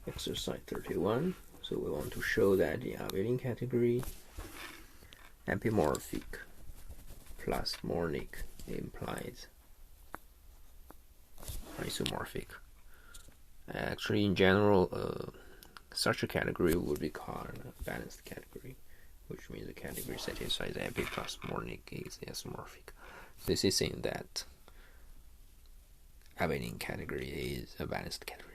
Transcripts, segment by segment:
Exercise 31. So we want to show that the Abelian category epimorphic plus monic implies isomorphic. Actually, in general, such a category would be called a balanced category, which means the category satisfies epi plus monic is isomorphic. This is saying that Abelian category is a balanced category.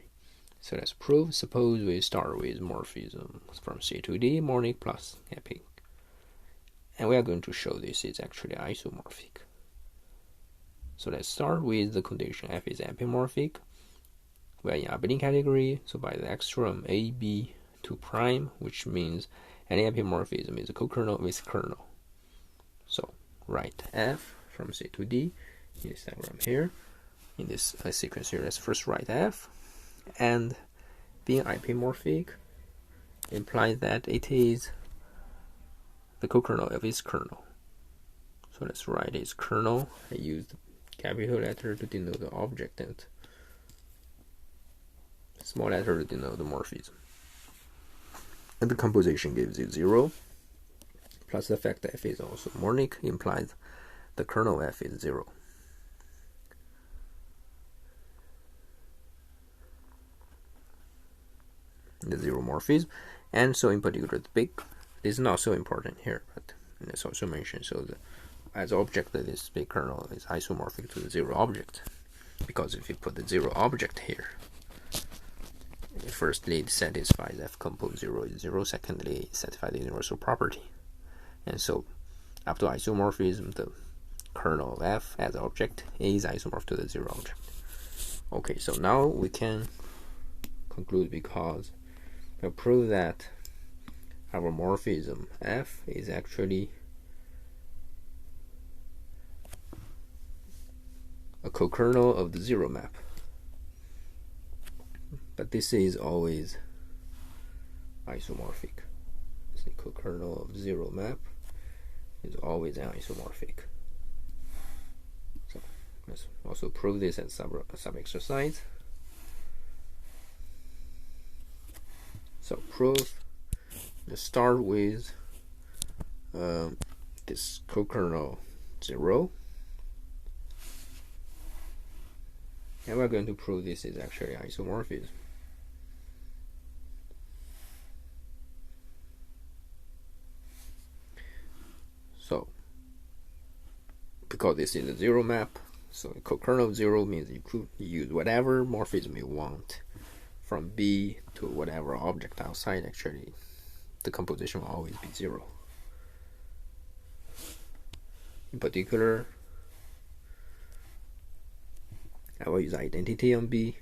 So let's prove. Suppose we start with morphism from C to D, monic plus epic. And we are going to show this is actually isomorphic. So let's start with the condition F is epimorphic. We are in Abelian category, so by the axiom A, B, 2 prime, which means any epimorphism is a co-kernel with kernel. So write F from C to D in this diagram here. In this sequence here, let's first write F. And being epimorphic implies that it is the co-kernel of its kernel. So let's write its kernel. I use the capital letter to denote the object and small letter to denote the morphism. And the composition gives you 0, plus the fact that F is also monic implies the kernel F is 0. The 0 morphism, and so in particular the big, this is not so important here, but it's also mentioned. So as object, this big kernel is isomorphic to the 0 object, because if you put the 0 object here, firstly it satisfies F compose 0 is 0, secondly it satisfies the universal property, and so up to isomorphism the kernel of F as object is isomorphic to the 0 object. Okay, so now we can conclude, because we'll prove that our morphism F is actually a co-kernel of the 0 map. But this is always isomorphic. The co-kernel of 0 map is always isomorphic. So let's also prove this as sub-exercise. So proof, let's start with this co-kernel 0, and we're going to prove this is actually isomorphism. So because this is a 0 map, so a co-kernel of 0 means you could use whatever morphism you want from B to whatever object outside. Actually, the composition will always be 0. In particular, I will use identity on B,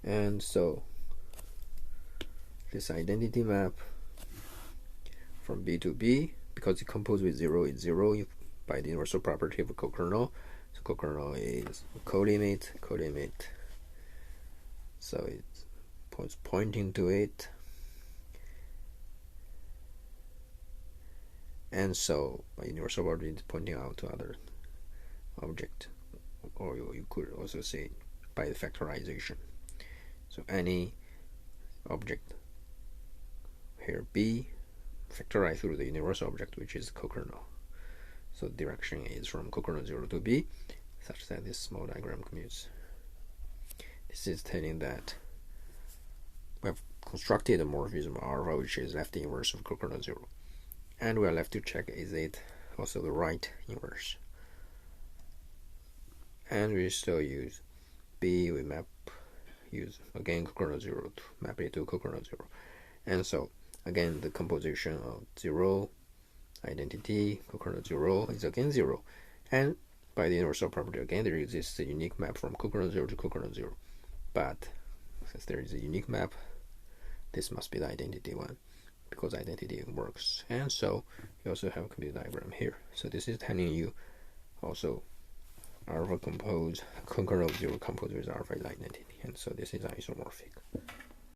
and so this identity map from B to B, because it composed with 0 is 0 by the universal property of a co-kernel. So co-kernel is co-limit, so it's pointing to it, and so by universal property it's pointing out to other object, or you could also say by the factorization. So any object here B factorized through the universal object, which is co-kernel. So the direction is from co-kernel 0 to B, such that this small diagram commutes. This is telling that we have constructed a morphism alpha which is left inverse of co-kernel 0, and we are left to check is it also the right inverse. And we still use B, we use again co-kernel 0 to map it to co-kernel 0, and so again the composition of 0 identity co-kernel 0 is again 0, and by the universal property again there exists a unique map from co-kernel 0 to co-kernel 0, but since there is a unique map, this must be the identity one, because identity works. And so you also have a complete diagram here. So this is telling you also alpha compose co-kernel 0 composed with alpha is identity, and so this is isomorphic.